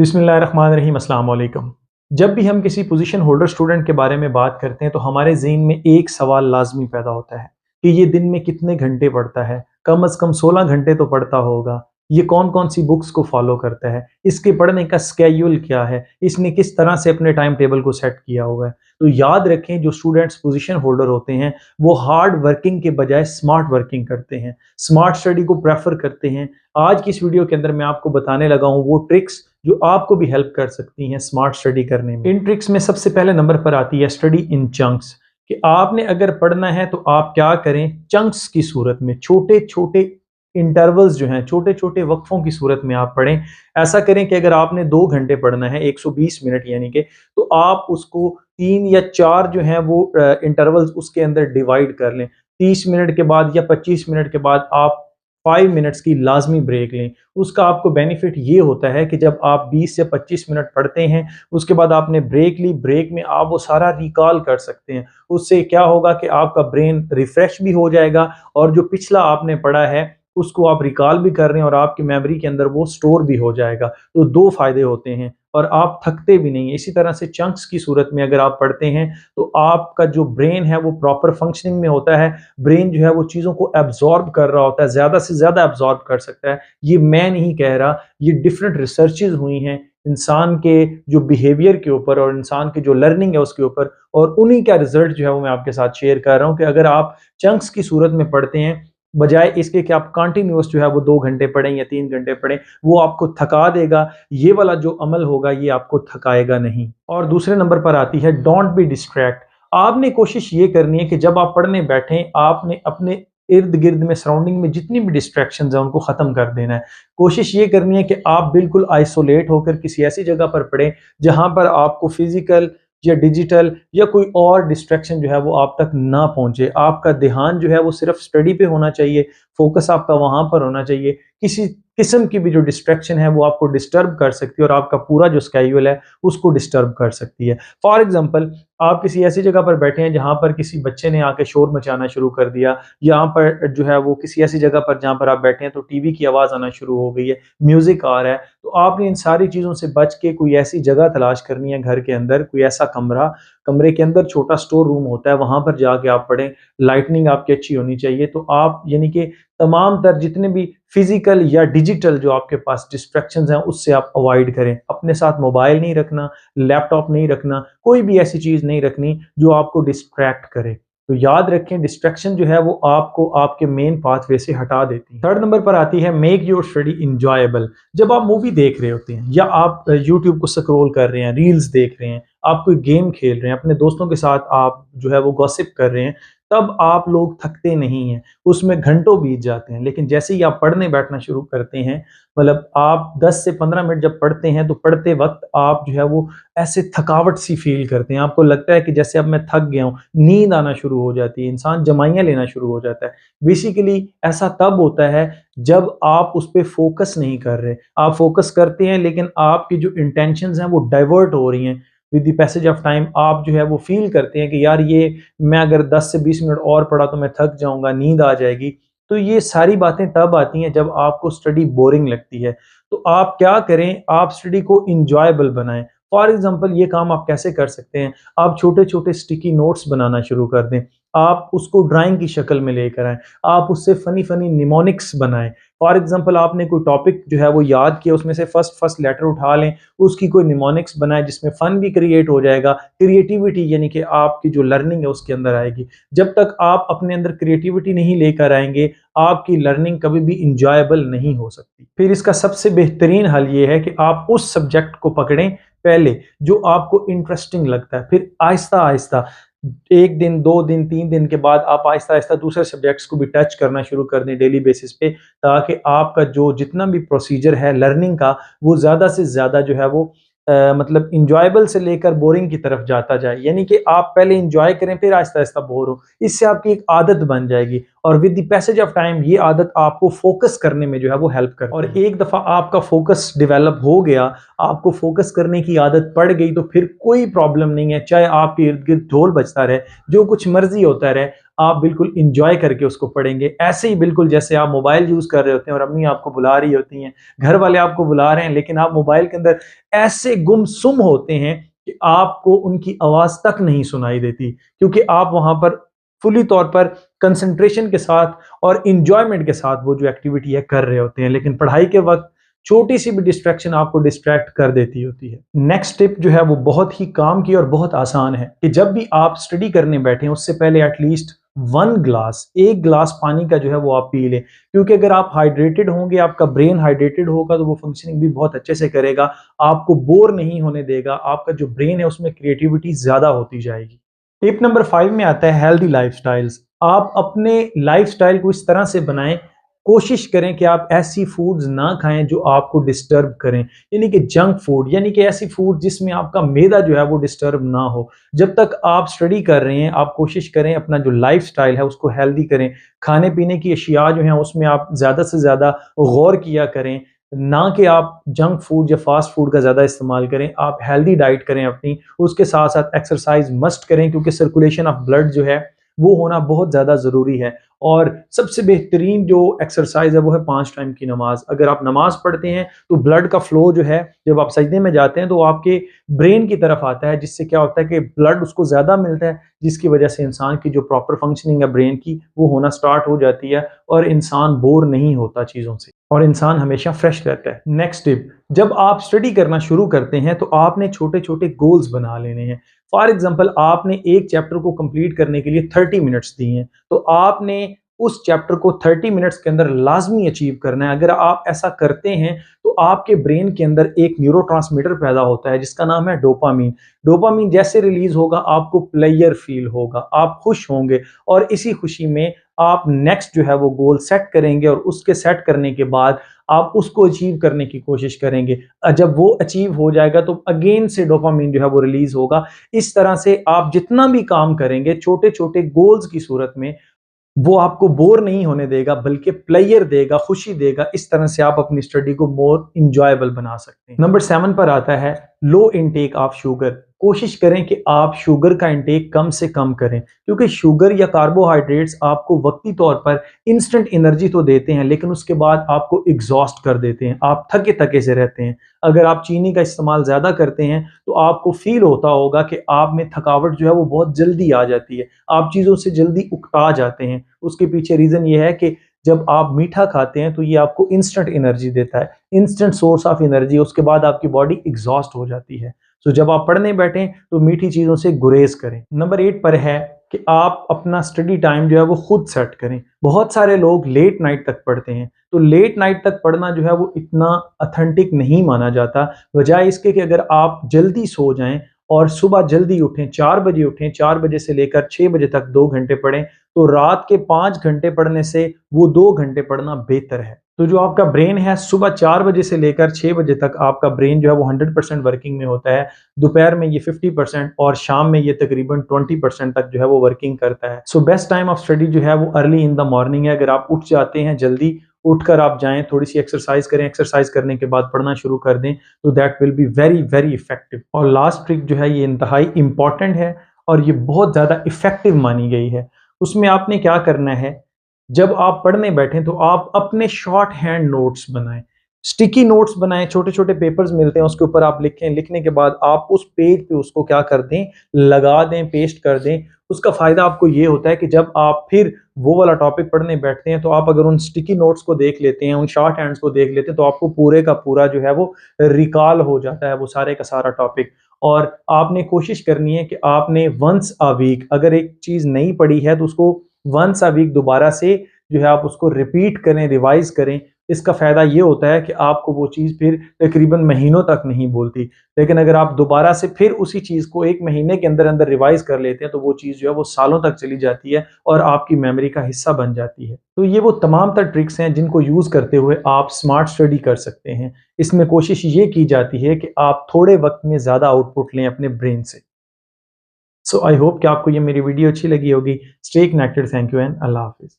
बिस्मिल्लाहिर्रहमानिर्रहीम, अस्सलाम वालेकुम। जब भी हम किसी पोजीशन होल्डर स्टूडेंट के बारे में बात करते हैं तो हमारे ज़हन में एक सवाल लाजमी पैदा होता है कि ये दिन में कितने घंटे पढ़ता है। कम अज़ कम 16 घंटे तो पढ़ता होगा। ये कौन कौन सी बुक्स को फॉलो करता है, इसके पढ़ने का स्केड्यूल क्या है, इसने किस तरह से अपने टाइम टेबल को सेट किया हुआ है। तो याद रखें, जो स्टूडेंट्स पोजीशन होल्डर होते हैं वो हार्ड वर्किंग के बजाय स्मार्ट वर्किंग करते हैं, स्मार्ट स्टडी को प्रेफर करते हैं। आज की इस वीडियो के अंदर मैं आपको बताने लगा हूँ वो ट्रिक्स जो आपको भी हेल्प कर सकती हैं स्मार्ट स्टडी करने में। इन ट्रिक्स में सबसे पहले नंबर पर आती है स्टडी इन चंक्स, कि आपने अगर पढ़ना है तो आप क्या करें, चंक्स की सूरत में, छोटे छोटे इंटरवल्स जो हैं, छोटे छोटे वक्फों की सूरत में आप पढ़ें। ऐसा करें कि अगर आपने 2 घंटे पढ़ना है, 120 मिनट यानी कि, तो आप उसको 3 या 4 जो हैं वो इंटरवल्स उसके अंदर डिवाइड कर लें। 30 मिनट के बाद या 25 मिनट के बाद आप 5 मिनट्स की लाजमी ब्रेक लें। उसका आपको बेनिफिट ये होता है कि जब आप 20 से 25 मिनट पढ़ते हैं, उसके बाद आपने ब्रेक ली, ब्रेक में आप वो सारा रिकॉल कर सकते हैं। उससे क्या होगा कि आपका ब्रेन रिफ्रेश भी हो जाएगा और जो पिछला आपने पढ़ा है उसको आप रिकॉल भी कर रहे हैं और आपकी मेमोरी के अंदर वो स्टोर भी हो जाएगा। तो 2 फ़ायदे होते हैं और आप थकते भी नहीं हैं। इसी तरह से चंक्स की सूरत में अगर आप पढ़ते हैं तो आपका जो ब्रेन है वो प्रॉपर फंक्शनिंग में होता है। ब्रेन जो है वो चीज़ों को एब्ज़ॉर्ब कर रहा होता है, ज़्यादा से ज़्यादा एब्ज़ॉर्ब कर सकता है। ये मैं नहीं कह रहा, ये डिफरेंट रिसर्चेज़ हुई हैं इंसान के जो बिहेवियर के ऊपर और इंसान की जो लर्निंग है उसके ऊपर, और उन्हीं का रिज़ल्ट जो है वो मैं आपके साथ शेयर कर रहा हूँ कि अगर आप चंक्स की सूरत में पढ़ते हैं, बजाय इसके कि आप कंटिन्यूअस जो है वो 2 घंटे पढ़ें या 3 घंटे पढ़ें, वो आपको थका देगा। ये वाला जो अमल होगा ये आपको थकाएगा नहीं। और दूसरे नंबर पर आती है डोंट बी डिस्ट्रैक्ट। आपने कोशिश ये करनी है कि जब आप पढ़ने बैठें, आपने अपने इर्द-गिर्द में, सराउंडिंग में जितनी भी डिस्ट्रैक्शंस हैं उनको ख़त्म कर देना है। कोशिश ये करनी है कि आप बिल्कुल आइसोलेट होकर किसी ऐसी जगह पर पढ़ें जहाँ पर आपको फिज़िकल या डिजिटल या कोई और डिस्ट्रैक्शन जो है वो आप तक ना पहुंचे। आपका ध्यान जो है वो सिर्फ स्टडी पे होना चाहिए, फोकस आपका वहां पर होना चाहिए। किसी किस्म की भी जो डिस्ट्रैक्शन है वो आपको डिस्टर्ब कर सकती है और आपका पूरा जो स्केड्यूल है उसको डिस्टर्ब कर सकती है। फॉर एग्जांपल, आप किसी ऐसी जगह पर बैठे हैं जहां पर किसी बच्चे ने आके शोर मचाना शुरू कर दिया, यहाँ पर जो है वो किसी ऐसी जगह पर जहां पर आप बैठे हैं तो टीवी की आवाज़ आना शुरू हो गई है, म्यूजिक आ रहा है, तो आपने इन सारी चीज़ों से बच के कोई ऐसी जगह तलाश करनी है घर के अंदर, कोई ऐसा कमरे के अंदर छोटा स्टोर रूम होता है, वहां पर जाके आप पढ़ें। लाइटनिंग आपकी अच्छी होनी चाहिए। तो आप यानी कि तमाम तर जितने भी फिजिकल या डिजिटल जो आपके पास डिस्ट्रैक्शंस हैं उससे आप अवॉइड करें। अपने साथ मोबाइल नहीं रखना, लैपटॉप नहीं रखना, कोई भी ऐसी चीज़ नहीं रखनी जो आपको डिस्ट्रैक्ट करे। तो याद रखें, डिस्ट्रैक्शन जो है वो आपको आपके मेन पाथवे से हटा देती है। थर्ड नंबर पर आती है मेक योर स्टडी इंजॉयबल। जब आप मूवी देख रहे होते हैं या आप यूट्यूब को स्क्रॉल कर रहे हैं, रील्स देख रहे हैं, आप कोई गेम खेल रहे हैं, अपने दोस्तों के साथ आप जो है वो गॉसिप कर रहे हैं, तब आप लोग थकते नहीं हैं, उसमें घंटों बीत जाते हैं। लेकिन जैसे ही आप पढ़ने बैठना शुरू करते हैं, मतलब आप 10 से 15 मिनट जब पढ़ते हैं तो पढ़ते वक्त आप जो है वो ऐसे थकावट सी फील करते हैं। आपको लगता है कि जैसे अब मैं थक गया हूँ, नींद आना शुरू हो जाती है, इंसान जमाइयाँ लेना शुरू हो जाता है। बेसिकली ऐसा तब होता है जब आप उस पे फोकस नहीं कर रहे। आप फोकस करते हैं लेकिन आपकी जो इंटेंशंस हैं वो डाइवर्ट हो रही हैं। With the passage of time आप जो है वो फील करते हैं कि यार ये मैं अगर 10 से 20 मिनट और पढ़ा तो मैं थक जाऊँगा, नींद आ जाएगी। तो ये सारी बातें तब आती हैं जब आपको स्टडी बोरिंग लगती है। तो आप क्या करें, आप स्टडी को एन्जॉयबल बनाएँ। फॉर एग्ज़ाम्पल, ये काम आप कैसे कर सकते हैं, आप छोटे-छोटे स्टिकी नोट्स बनाना शुरू कर दें। आप उसको ड्राइंग की शक्ल में लेकर आएँ। आप उससे फ़नी-फ़नी निमोनिक्स बनाएँ। फॉर एग्ज़ाम्पल, आपने कोई टॉपिक जो है वो याद किया, उसमें से फर्स्ट लेटर उठा लें, उसकी कोई निमोनिक्स बनाएँ जिसमें फ़न भी क्रिएट हो जाएगा, क्रिएटिविटी यानी कि आपकी जो लर्निंग है उसके अंदर आएगी। जब तक आप अपने अंदर क्रिएटिविटी नहीं लेकर आएँगे, आपकी लर्निंग कभी भी एन्जॉयबल नहीं हो सकती। फिर इसका सबसे बेहतरीन हल ये है कि आप उस सब्जेक्ट को पकड़ें पहले जो आपको इंटरेस्टिंग लगता है, फिर आहिस्ता-आहिस्ता 1 दिन, 2 दिन, 3 दिन के बाद आप आहिस्ता-आहिस्ता दूसरे सब्जेक्ट्स को भी टच करना शुरू कर दें डेली बेसिस पे, ताकि आपका जो जितना भी प्रोसीजर है लर्निंग का, वो ज़्यादा से ज़्यादा जो है वो मतलब एन्जॉयबल से लेकर बोरिंग की तरफ जाता जाए। यानी कि आप पहले एन्जॉय करें, फिर आहिस्ता-आहिस्ता बोर हो। इससे आपकी एक आदत बन जाएगी और with the passage of time ये आदत आपको फोकस करने में जो है वो हेल्प करती है। और एक दफ़ा आपका फोकस डेवलप हो गया, आपको फोकस करने की आदत पड़ गई, तो फिर कोई प्रॉब्लम नहीं है, चाहे आपके इर्द-गिर्द ढोल बजता रहे, जो कुछ मर्ज़ी होता रहे, आप बिल्कुल इंजॉय करके उसको पढ़ेंगे। ऐसे ही बिल्कुल जैसे आप मोबाइल यूज़ कर रहे होते हैं और अम्मी आपको बुला रही होती हैं, घर वाले आपको बुला रहे हैं, लेकिन आप मोबाइल के अंदर ऐसे गुमसुम होते हैं कि आपको उनकी आवाज़ तक नहीं सुनाई देती, क्योंकि आप वहाँ पर फुली तौर पर कंसंट्रेशन के साथ और एन्जॉयमेंट के साथ वो जो एक्टिविटी है कर रहे होते हैं। लेकिन पढ़ाई के वक़्त छोटी सी भी डिस्ट्रैक्शन आपको डिस्ट्रैक्ट कर देती होती है। नेक्स्ट टिप जो है वो बहुत ही काम की और बहुत आसान है कि जब भी आप स्टडी करने बैठे उससे पहले एटलीस्ट एक गिलास पानी का जो है वो आप पी लें, क्योंकि अगर आप हाइड्रेटेड होंगे, आपका ब्रेन हाइड्रेटेड होगा, तो वो फंक्शनिंग भी बहुत अच्छे से करेगा, आपको बोर नहीं होने देगा, आपका जो ब्रेन है उसमें क्रिएटिविटी ज्यादा होती जाएगी। टिप नंबर 5 में आता है हेल्दी लाइफस्टाइल्स। आप अपने लाइफस्टाइल को इस तरह से बनाएं, कोशिश करें कि आप ऐसी फूड्स ना खाएं जो आपको डिस्टर्ब करें, यानी कि जंक फूड, यानी कि ऐसी फूड जिसमें आपका मैदा जो है वो डिस्टर्ब ना हो। जब तक आप स्टडी कर रहे हैं, आप कोशिश करें अपना जो लाइफस्टाइल है उसको हेल्दी करें। खाने पीने की अशिया जो है उसमें आप ज़्यादा से ज़्यादा गौर किया करें, ना कि आप जंक फूड या फास्ट फूड का ज़्यादा इस्तेमाल करें। आप हेल्दी डाइट करें अपनी, उसके साथ साथ एक्सरसाइज मस्ट करें, क्योंकि सर्कुलेशन ऑफ ब्लड जो है वो होना बहुत ज़्यादा ज़रूरी है। और सबसे बेहतरीन जो एक्सरसाइज है वो है 5 टाइम की नमाज। अगर आप नमाज पढ़ते हैं तो ब्लड का फ्लो जो है, जब आप सजदे में जाते हैं तो आपके ब्रेन की तरफ आता है, जिससे क्या होता है कि ब्लड उसको ज़्यादा मिलता है, जिसकी वजह से इंसान की जो प्रॉपर फंक्शनिंग है ब्रेन की वो होना स्टार्ट हो जाती है और इंसान बोर नहीं होता चीज़ों से और इंसान हमेशा फ्रेश रहता है। नेक्स्ट टिप, जब आप स्टडी करना शुरू करते हैं तो आपने छोटे छोटे गोल्स बना लेने हैं। फॉर एग्जाम्पल, आपने एक चैप्टर को कंप्लीट करने के लिए 30 मिनट्स दिए हैं, तो आपने उस चैप्टर को 30 मिनट्स के अंदर लाजमी अचीव करना है। अगर आप ऐसा करते हैं तो आपके ब्रेन के अंदर एक न्यूरोट्रांसमीटर पैदा होता है जिसका नाम है डोपामीन। डोपामीन जैसे रिलीज होगा आपको प्लेयर फील होगा, आप खुश होंगे और इसी खुशी में आप नेक्स्ट जो है वो गोल सेट करेंगे और उसके सेट करने के बाद आप उसको अचीव करने की कोशिश करेंगे। जब वो अचीव हो जाएगा तो अगेन से डोपामीन जो है वो रिलीज होगा। इस तरह से आप जितना भी काम करेंगे छोटे छोटे गोल्स की सूरत में, वो आपको बोर नहीं होने देगा बल्कि प्लेयर देगा, खुशी देगा। इस तरह से आप अपनी स्टडी को मोर इंजॉयबल बना सकते हैं। नंबर 7 पर आता है लो इनटेक ऑफ शुगर। कोशिश करें कि आप शुगर का इंटेक कम से कम करें, क्योंकि शुगर या कार्बोहाइड्रेट्स आपको वक्ती तौर पर इंस्टेंट एनर्जी तो देते हैं लेकिन उसके बाद आपको एग्जॉस्ट कर देते हैं, आप थके थके से रहते हैं। अगर आप चीनी का इस्तेमाल ज़्यादा करते हैं तो आपको फील होता होगा कि आप में थकावट जो है वो बहुत जल्दी आ जाती है, आप चीज़ों से जल्दी उकता जाते हैं। उसके पीछे रीज़न ये है कि जब आप मीठा खाते हैं तो ये आपको इंस्टेंट एनर्जी देता है, इंस्टेंट सोर्स ऑफ एनर्जी, उसके बाद आपकी बॉडी एग्जॉस्ट हो जाती है। तो जब आप पढ़ने बैठें तो मीठी चीज़ों से गुरेज करें। नंबर 8 पर है कि आप अपना स्टडी टाइम जो है वो खुद सेट करें। बहुत सारे लोग लेट नाइट तक पढ़ते हैं, तो लेट नाइट तक पढ़ना जो है वो इतना ऑथेंटिक नहीं माना जाता। बजाय इसके कि अगर आप जल्दी सो जाएं और सुबह जल्दी उठें, 4 बजे उठें, 4 बजे से लेकर 6 बजे तक 2 घंटे पढ़ें, तो रात के 5 घंटे पढ़ने से वो 2 घंटे पढ़ना बेहतर है। तो जो आपका ब्रेन है सुबह 4 बजे से लेकर 6 बजे तक आपका ब्रेन जो है वो 100% वर्किंग में होता है। दोपहर में ये 50% और शाम में ये तकरीबन 20% तक जो है वो वर्किंग करता है। So best time of study जो है वो अर्ली इन द मॉर्निंग है। अगर आप उठ जाते हैं जल्दी, उठकर आप जाएं, थोड़ी सी एक्सरसाइज करें, एक्सरसाइज करने के बाद पढ़ना शुरू कर दें, तो that will be very very effective. और लास्ट ट्रिक जो है ये इंतहाई इंपॉर्टेंट है और ये बहुत ज़्यादा इफेक्टिव मानी गई है। उसमें आपने क्या करना है, जब आप पढ़ने बैठें तो आप अपने शॉर्ट हैंड नोट्स बनाएं, स्टिकी नोट्स बनाएं, छोटे छोटे पेपर्स मिलते हैं उसके ऊपर आप लिखें। लिखने के बाद आप उस पेज पे उसको क्या कर दें, लगा दें, पेस्ट कर दें। उसका फायदा आपको ये होता है कि जब आप फिर वो वाला टॉपिक पढ़ने बैठते हैं तो आप अगर उन स्टिकी नोट्स को देख लेते हैं, उन शॉर्ट हैंड्स को देख लेते हैं, तो आपको पूरे का पूरा जो है वो रिकॉल हो जाता है वो सारे का सारा टॉपिक। और आपने कोशिश करनी है कि आपने वंस अ वीक, अगर एक चीज़ नहीं पढ़ी है तो उसको वंस अ वीक दोबारा से जो है आप उसको रिपीट करें, रिवाइज करें। इसका फ़ायदा ये होता है कि आपको वो चीज़ फिर तकरीबन महीनों तक नहीं भूलती। लेकिन अगर आप दोबारा से फिर उसी चीज़ को 1 महीने के अंदर अंदर रिवाइज कर लेते हैं तो वो चीज़ जो है वो सालों तक चली जाती है और आपकी मेमोरी का हिस्सा बन जाती है। तो ये वो तमाम तर ट्रिक्स हैं जिनको यूज़ करते हुए आप स्मार्ट स्टडी कर सकते हैं। इसमें कोशिश ये की जाती है कि आप थोड़े वक्त में ज़्यादा आउटपुट लें अपने ब्रेन से। सो आई होप कि आपको ये मेरी वीडियो अच्छी लगी होगी। Stay connected. Thank you and अल्लाह हाफिज़।